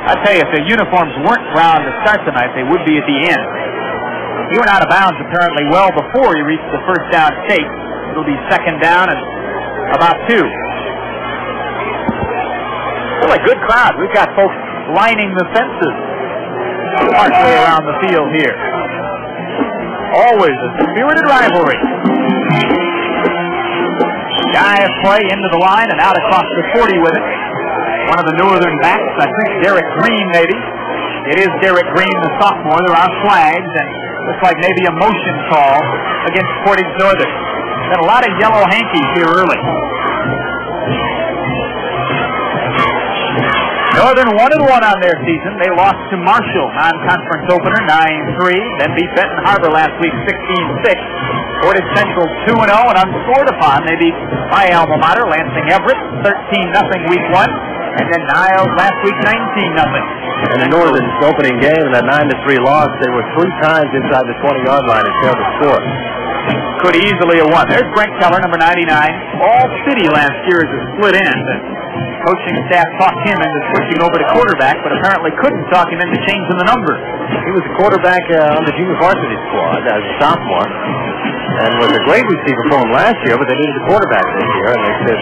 I tell you, if the uniforms weren't brown to start tonight, they would be at the end. He went out of bounds apparently well before he reached the first down stake. It'll be second down and about 2. Still a good crowd. We've got folks lining the fences partway around the field here. Always a spirited rivalry. Dive play into the line and out across the 40 with it. One of the Northern backs, I think Derek Green maybe. It is Derek Green, the sophomore. There are flags and looks like maybe a motion call against Portage Northern. Got a lot of yellow hankies here early. Northern 1-1 on their season. They lost to Marshall, non-conference opener, 9-3. Then beat Benton Harbor last week, 16-6. Portage Central 2-0 and unscored upon. They beat my alma mater, Lansing Everett, 13-0 week 1. And then Niles last week, 19-0. In the Northern's opening game, in that 9-3 loss, they were 3 times inside the 20-yard line and failed to score. Could easily have won. There's Brent Keller, number 99. All City last year as a split end. Coaching staff talked him into switching over to quarterback, but apparently couldn't talk him into changing the number. He was a quarterback on the junior varsity squad as a sophomore, and was a great receiver for him last year, but they needed a quarterback this year, and they said,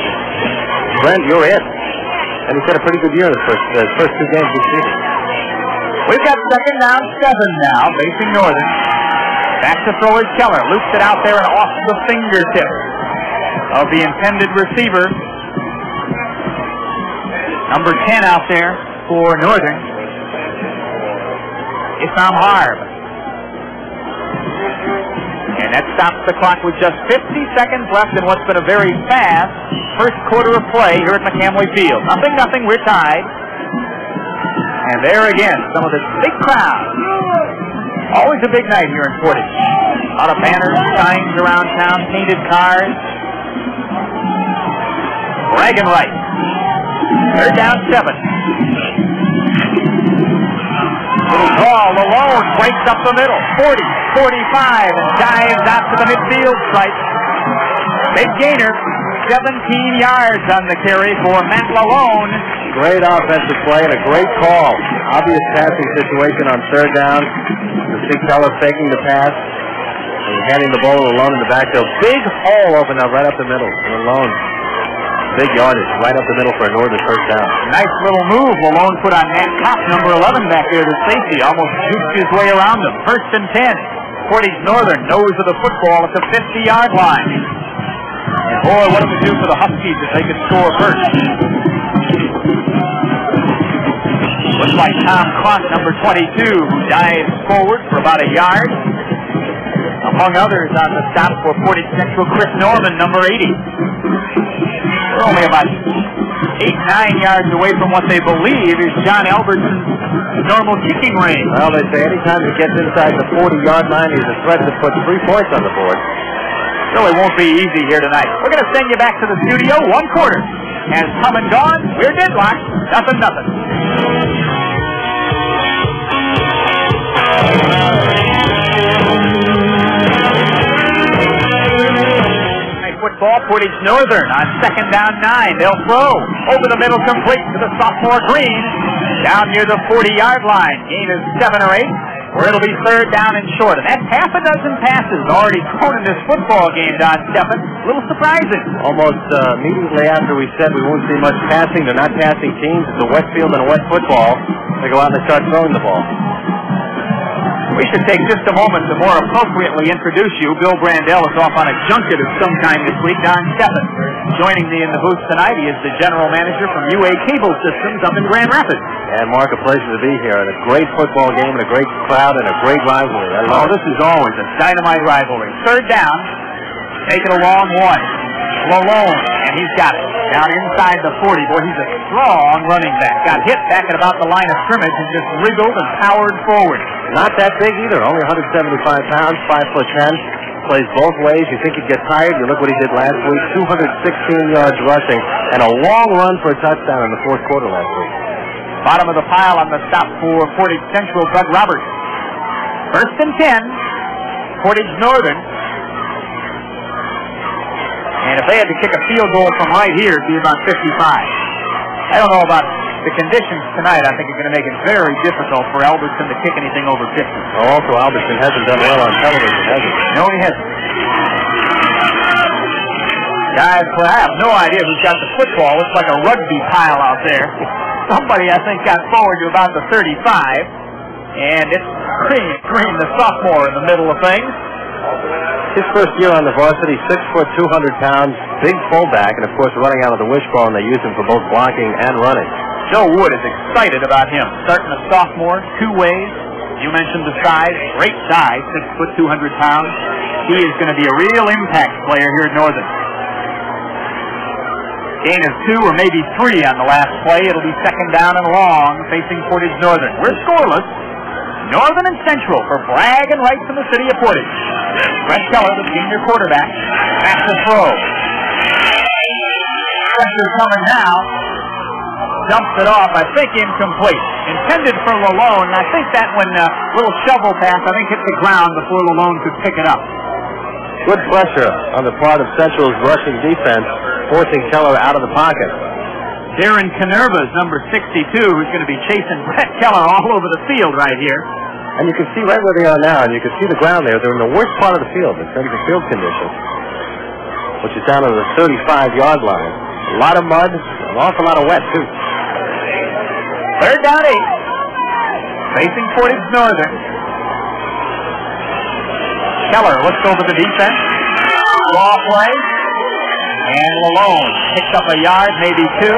Brent, you're it. And he's had a pretty good year in the first 2 games this season. We've got second down 7 now, facing Northern. Back to throw is Keller. Loops it out there and off the fingertips of the intended receiver. Number 10 out there for Northern. Isam Harb. And that stops the clock with just 50 seconds left in what's been a very fast first quarter of play here at McCamley Field. 0-0, we're tied. And there again, some of this big crowd. Always a big night here in Portage. A lot of banners, signs around town, painted cars. Bragging rights. Third down 7. Little draw, Malone breaks up the middle. 40, 45, and dives out to the midfield stripe. Big gainer, 17 yards on the carry for Matt Malone. Great offensive play and a great call. Obvious passing situation on third down. You see Keller faking the pass and handing the ball to Malone in the backfield. Big hole opened up right up the middle. Malone. Big yardage right up the middle for a Northern first down. Nice little move Malone put on Matt Kopp, number 11 back there, the safety. Almost juked his way around him. First and 10. Portage Northern nose of the football at the 50-yard line. And boy, what it would do for the Huskies if they could score first. Looks like Tom Kronk, number 22, who dives forward for about a yard. Among others on the stop for Portage Central, Chris Norman, number 80. We're only about 8-9 yards away from what they believe is John Albertson's normal kicking range. Well, they say anytime he gets inside the 40-yard line, he's a threat to put 3 points on the board. Really won't be easy here tonight. We're going to send you back to the studio. 1 quarter has come and gone. We're deadlocked. 0-0. Football, Portage Northern on second down 9. They'll throw over the middle, complete to the sophomore Green. Down near the 40-yard line. Gain is 7 or 8, or it'll be third down and short. And that's half a dozen passes already thrown in this football game, Don Steffen. A little surprising. Almost immediately after we said we won't see much passing. They're not passing teams. It's a wet field and a wet football. They go out and they start throwing the ball. We should take just a moment to more appropriately introduce you. Bill Brandell is off on a junket of some kind this week. Don Steffen joining me in the booth tonight. He is the general manager from UA Cable Systems up in Grand Rapids. And Mark, a pleasure to be here. And a great football game and a great crowd and a great rivalry. Oh, this is always a dynamite rivalry. Third down. Take it a long one. Malone, and he's got it. Down inside the 40. Boy, he's a strong running back. Got hit back at about the line of scrimmage and just wriggled and powered forward. Not that big either. Only 175 pounds, 5'10". Plays both ways. You think he'd get tired. You look what he did last week. 216 yards rushing and a long run for a touchdown in the 4th quarter last week. Bottom of the pile on the stop for Portage Central, Doug Roberts. First and 10. Portage Northern. And if they had to kick a field goal from right here, it'd be about 55. I don't know about the conditions tonight, I think, are going to make it very difficult for Albertson to kick anything over 50. Oh, also, Albertson hasn't done well on television, has he? No, he hasn't. Guys, I have no idea who's got the football. It's like a rugby pile out there. Somebody, I think, got forward to about the 35, and it's Green, the sophomore, in the middle of things. His first year on the varsity, 6 foot, 200 pounds, big fullback, and of course running out of the wishbone, they use him for both blocking and running. Joe Wood is excited about him. Starting a sophomore, 2 ways. You mentioned the size, great size, 6 foot, 200 pounds. He is going to be a real impact player here at Northern. Gain of 2 or maybe 3 on the last play. It'll be second down and long facing Portage Northern. We're scoreless. Northern and Central for bragging rights in the city of Portage. Brett Keller, the senior quarterback, pass and throw. Pressure coming now. Dumps it off, I think incomplete. Intended for Lalone. I think that when little shovel pass, I think hit the ground before Lalone could pick it up. Good pressure on the part of Central's rushing defense, forcing Keller out of the pocket. Darren Canerva is number 62, who's going to be chasing Brett Keller all over the field right here. And you can see right where they are now, and you can see the ground there. They're in the worst part of the field in terms of field conditions, which is down on the 35-yard line. A lot of mud, an awful lot of wet, too. Third down 8, facing Portage Northern. Keller looks over the defense. Raw play. And Lalone picks up a yard, maybe 2.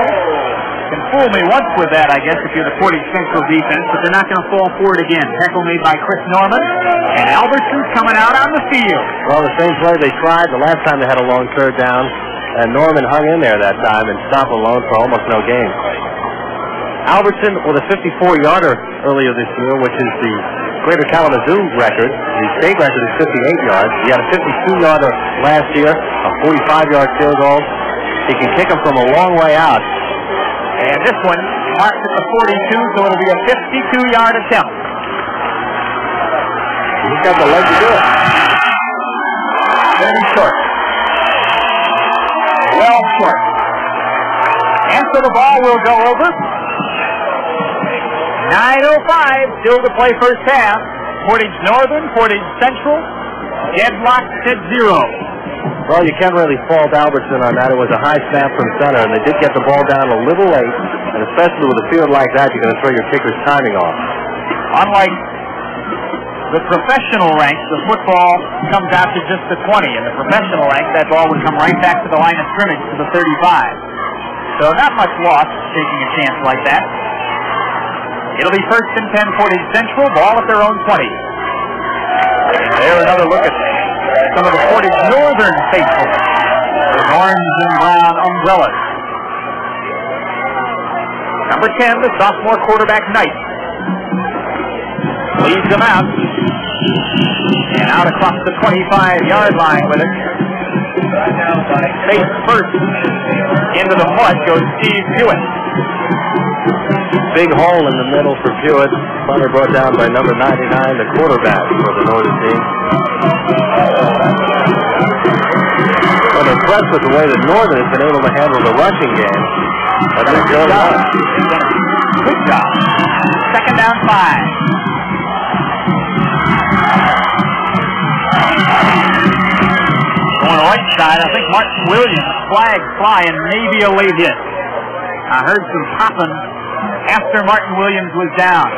Can fool me once with that, I guess, if you're the Portage Central defense, but they're not going to fall for it again. Tackle made by Chris Norman, and Albertson's coming out on the field. Well, the same play they tried the last time they had a long third down, and Norman hung in there that time and stopped Lalone for almost no gain. Albertson with a 54-yarder earlier this year, which is the Greater Kalamazoo record. The state record is 58 yards. He had a 52-yarder last year, a 45-yard field goal. He can kick them from a long way out. And this one marked at the 42, so it'll be a 52-yard attempt. He's got the leg to do it. Very short. Well short. And so the ball will go over. 9:05 still to play first half. Portage Northern, Portage Central, deadlocked at 0. Well, you can't really fault Albertson on that. It was a high snap from center, and they did get the ball down a little late, and especially with a field like that, you're going to throw your kicker's timing off. Unlike the professional ranks, the football comes after just the 20. In the professional rank, that ball would come right back to the line of scrimmage to the 35. So not much loss taking a chance like that. It'll be first and 10 Portage Central, ball at their own 20. There another look at some of the Portage Northern faithful. With orange and brown umbrellas. Number 10, the sophomore quarterback, Knight. Leads them out. And out across the 25-yard line with it. Face first. Into the mud goes Steve Hewitt. Big hole in the middle for Hewitt. Finally brought down by number 99, the quarterback for the Northern team. I'm impressed with the way that Northern has been able to handle the rushing game. But good job. Good job. Second down 5. On the right side, I think Martin Williams, flag flying, maybe a late hit. I heard some popping after Martin Williams was down.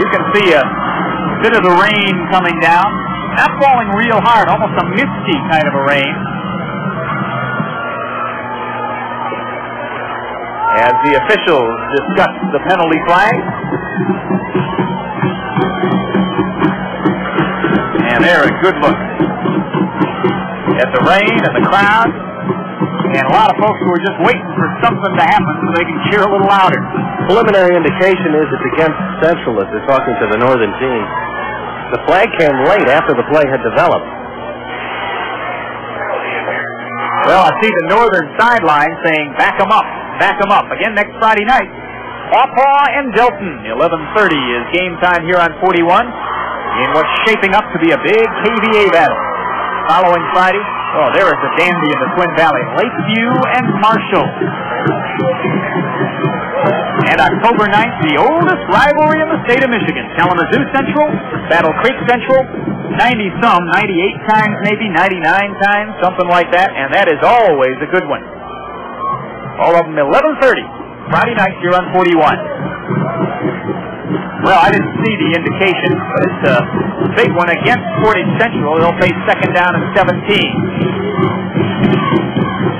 You can see a bit of the rain coming down. Not falling real hard, almost a misty kind of a rain. As the officials discuss the penalty flag. And they're a good look at the rain and the crowd. And a lot of folks who are just waiting for something to happen so they can cheer a little louder. Preliminary indication is it's against Central as they're talking to the Northern team. The flag came late after the play had developed. Well, I see the Northern sideline saying, back them up, back them up. Again next Friday night. Pawpaw and Delton. 11:30 is game time here on 41 in what's shaping up to be a big KVA battle. Following Friday, Oh, there is a dandy in the Twin Valley. Lakeview and Marshall. And October 9th, the oldest rivalry in the state of Michigan. Kalamazoo Central, Battle Creek Central, 90-some, 98 times maybe, 99 times, something like that. And that is always a good one. All of them 11:30. Friday night here on 41. Well, I didn't see the indication, but it's a big one against Portage Central. They'll face second down and 17.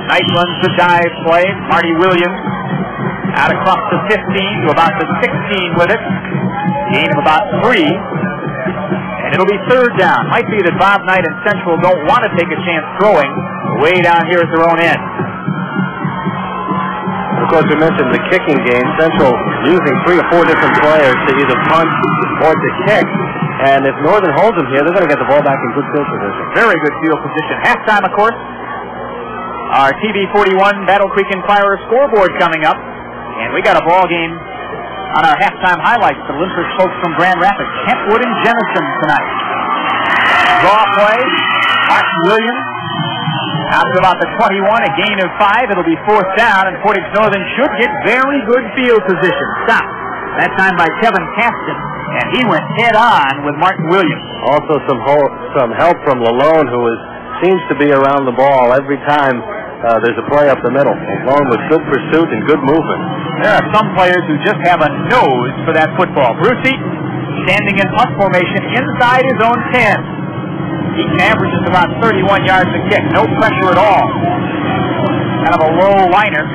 Knight runs the dive play. Marty Williams out across the 15 to about the 16 with it. Gain of about 3. And it'll be third down. Might be that Bob Knight and Central don't want to take a chance throwing way down here at their own end. Of course, we mentioned the kicking game. Central using 3 or 4 different players to either punt or to kick. And if Northern holds them here, they're going to get the ball back in good field position. Very good field position. Halftime, of course. Our TV 41 Battle Creek Inquirer scoreboard coming up. And we got a ball game on our halftime highlights. The Limpers folks from Grand Rapids. Kentwood and Jennison tonight. Draw play. Martin Williams. Out to about the 21, a gain of 5. It'll be fourth down, and Portage Northern should get very good field position. Stop. That time by Kevin Caston, and he went head-on with Martin Williams. Also some help from Lalone, who seems to be around the ball every time there's a play up the middle. Lalone with good pursuit and good movement. There are some players who just have a nose for that football. Brucey standing in punt formation inside his own 10. He averages about 31 yards a kick. No pressure at all. Kind of a low liner.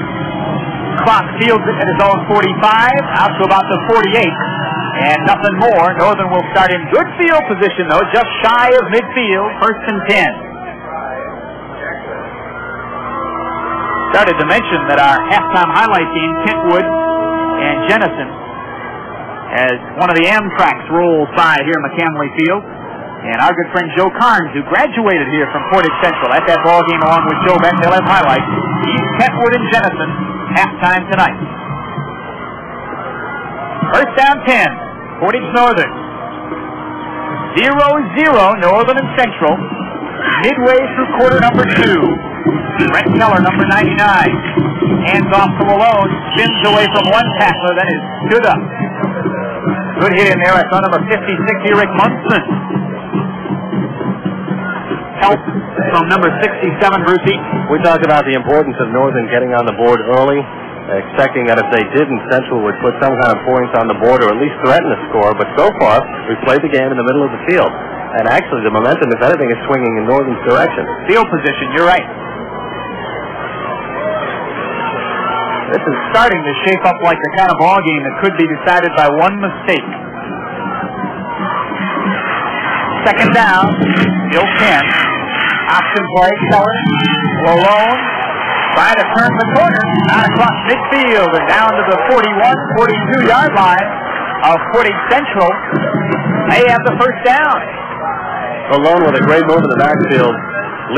Cross fields it at his own 45, out to about the 48. And nothing more. Northern will start in good field position, though, just shy of midfield. First and 10. Started to mention that our halftime highlight game, Kentwood and Jennison, as one of the Amtraks rolls by here in McCamley Field. And our good friend Joe Carnes, who graduated here from Portage Central at that ball game along with Joe Beck, they'll have highlights. He's Kentwood and Jennison, halftime tonight. First down 10, Portage Northern. 0-0, Northern and Central. Midway through quarter number 2. Brent Keller, number 99. Hands off to Malone, spins away from one tackler, then is stood up. Good hit in there. I saw number 56, Eric Munson. Help from number 67, Brucey. We talked about the importance of Northern getting on the board early, expecting that if they didn't, Central would put some kind of points on the board or at least threaten a score. But so far, we've played the game in the middle of the field. And actually, the momentum, if anything, is swinging in Northern's direction. Field position, you're right. This is starting to shape up like the kind of ball game that could be decided by one mistake. Second down, still 10. Option play, Keller, Lalone, trying to turn the corner, not across midfield and down to the 41, 42-yard line of Portage Central. They have the first down. Lalone with a great move in the backfield,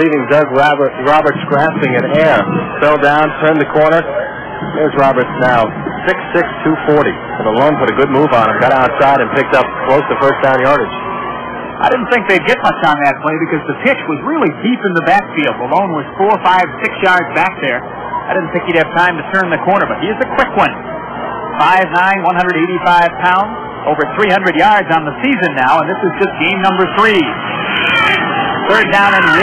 leaving Doug Roberts grasping in air. Fell down, turned the corner. There's Roberts now, 6'6", 240. And Lalone put a good move on him, got outside and picked up close to first down yardage. I didn't think they'd get much on that play because the pitch was really deep in the backfield. Malone was 4, 5, 6 yards back there. I didn't think he'd have time to turn the corner, but he's a quick one. 5'9", 185 pounds, over 300 yards on the season now, and this is just game number 3. Third down and 1.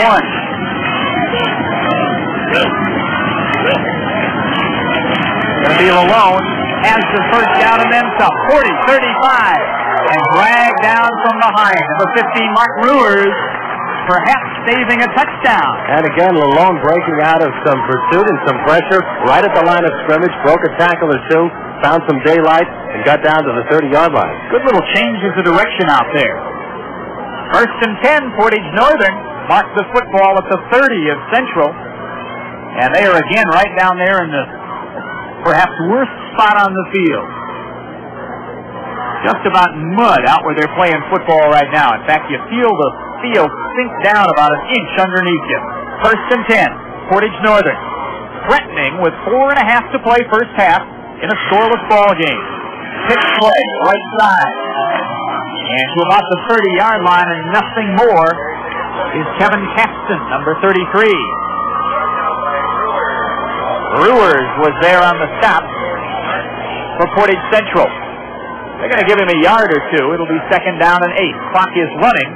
Going to be Malone, has the first down and then some. 40, 35. And dragged down from behind. Number 15, Mark Brewers, perhaps saving a touchdown. And again, Lalone breaking out of some pursuit and some pressure right at the line of scrimmage, broke a tackle or two, found some daylight, and got down to the 30-yard line. Good little changes of direction out there. First and 10, Portage Northern marks the football at the 30 of Central. And they are again right down there in the perhaps worst spot on the field. Just about mud out where they're playing football right now. In fact, you feel the field sink down about an inch underneath you. First and 10, Portage Northern. Threatening with 4.5 to play first half in a scoreless ball game. Pitch play, right side. And to about the 30-yard line and nothing more is Kevin Caxton, number 33. Brewers was there on the stop for Portage Central. They're going to give him a yard or two. It'll be 2nd down and 8. Clock is running.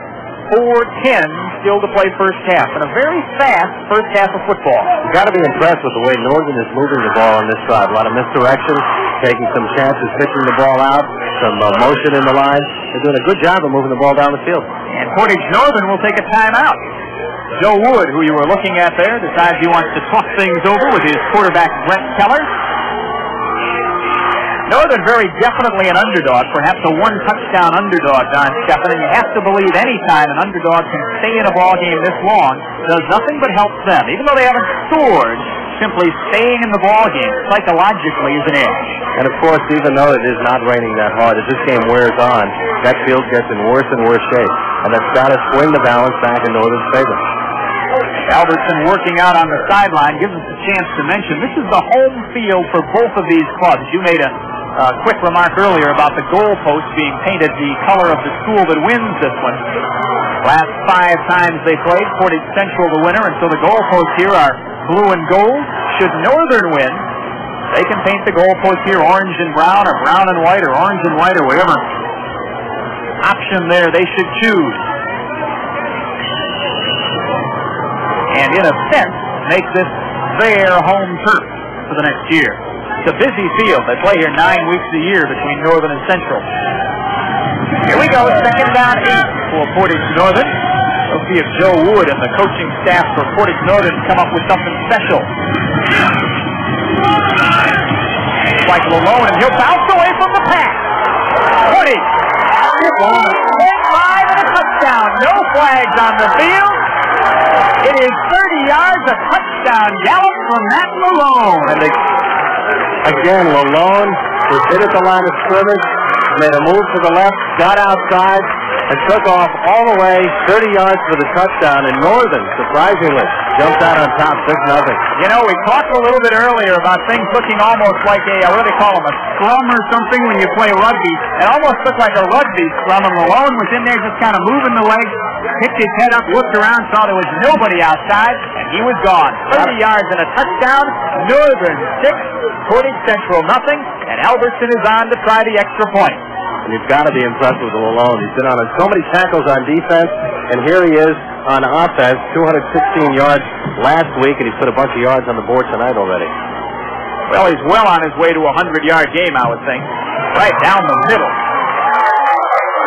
4:10 still to play first half. And a very fast first half of football. You've got to be impressed with the way Northern is moving the ball on this drive. A lot of misdirection, taking some chances, pitching the ball out, some motion in the line. They're doing a good job of moving the ball down the field. And Portage Northern will take a timeout. Joe Wood, who you were looking at there, decides he wants to talk things over with his quarterback, Brent Keller. Northern very definitely an underdog, perhaps a one-touchdown underdog, Don Stephan, and you have to believe any time an underdog can stay in a ball game this long does nothing but help them. Even though they haven't scored, simply staying in the ball game psychologically is an edge. And of course, even though it is not raining that hard, as this game wears on, that field gets in worse and worse shape, and that's got to swing the balance back in Northern's favor. Albertson working out on the sideline gives us a chance to mention this is the home field for both of these clubs. You made a quick remark earlier about the goalpost being painted the color of the school that wins this one. Last 5 times they played, Portage Central the winner, and so the goalposts here are blue and gold. Should Northern win, they can paint the goalposts here orange and brown, or brown and white, or orange and white, or whatever option there they should choose. And in a sense, make this their home turf for the next year. It's a busy field. They play here 9 weeks a year between Northern and Central. Here we go, 2nd down 8 for Portage Northern. We'll see if Joe Wood and the coaching staff for Portage Northern come up with something special. It's like Lalone, and he'll bounce away from the pass. Portage. 5 and a touchdown. No flags on the field. It is 30 yards, a touchdown gallop from Matt Lalone. And again, Lalone was hit at the line of scrimmage, made a move to the left, got outside, and took off all the way 30 yards for the touchdown. And Northern, surprisingly, jumped out on top 6-0. You know, we talked a little bit earlier about things looking almost like what do they call them, a scrum or something when you play rugby. It almost looked like a rugby scrum, and Lalone was in there just kind of moving the legs, picked his head up, looked around, saw there was nobody outside, and he was gone. 30 yards and a touchdown. Northern 6, Portage Central nothing, and Albertson is on to try the extra point. And you've got to be impressed with Lalone. He's been on so many tackles on defense, and here he is on offense, 216 yards last week, and he's put a bunch of yards on the board tonight already. Well, he's well on his way to a 100-yard game, I would think. Right down the middle.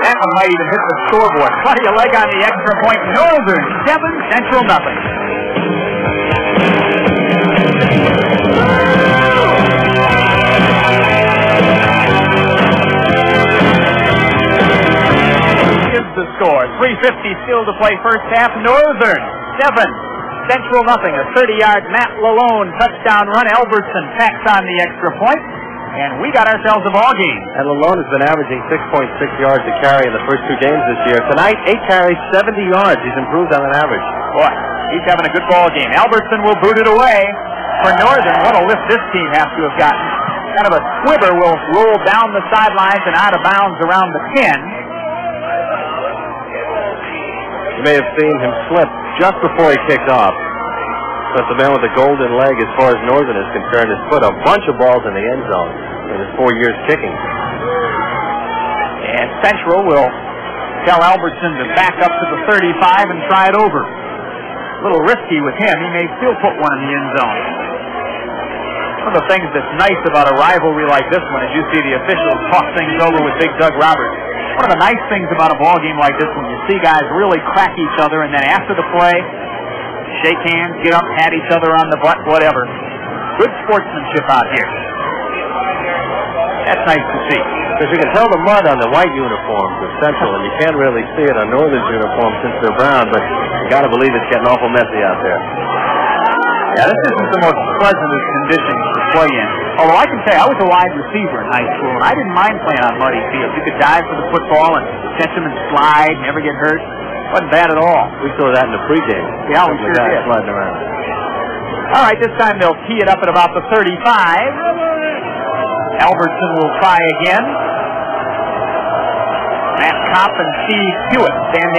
That one might even hit the scoreboard. Plenty of leg on the extra point. Northern 7, Central nothing. The score. 3:50 still to play first half. Northern 7, Central nothing. A 30-yard Matt Lalone touchdown run. Albertson tacks on the extra point, and we got ourselves a ball game. And Lalone has been averaging 6.6 yards a carry in the first 2 games this year. Tonight, 8 carries, 70 yards. He's improved on an average. Boy, he's having a good ball game. Albertson will boot it away for Northern. What a lift this team has to have gotten. Kind of a squibber will roll down the sidelines and out of bounds around the 10. You may have seen him slip just before he kicked off. But the man with the golden leg, as far as Northern is concerned, has put a bunch of balls in the end zone in his 4 years kicking. And Central will tell Albertson to back up to the 35 and try it over. A little risky with him. He may still put one in the end zone. One of the things that's nice about a rivalry like this one is you see the officials talk things over with Big Doug Roberts. One of the nice things about a ball game like this one, you see guys really crack each other, and then after the play, shake hands, get up, pat each other on the butt, whatever. Good sportsmanship out here. That's nice to see. Because you can tell the mud on the white uniforms of Central, and you can't really see it on Northern's uniform since they're brown, but you got to believe it's getting awful messy out there. Yeah, this isn't the most pleasant of conditions to play in. Although I can say I was a wide receiver in high school, and I didn't mind playing on muddy fields. You could dive for the football and catch them and slide, never get hurt. Wasn't bad at all. We saw that in the pregame. Yeah, we sure did. Sliding around. All right, this time they'll tee it up at about the 35. Albertson will try again. Matt Kopp and Steve Hewitt standing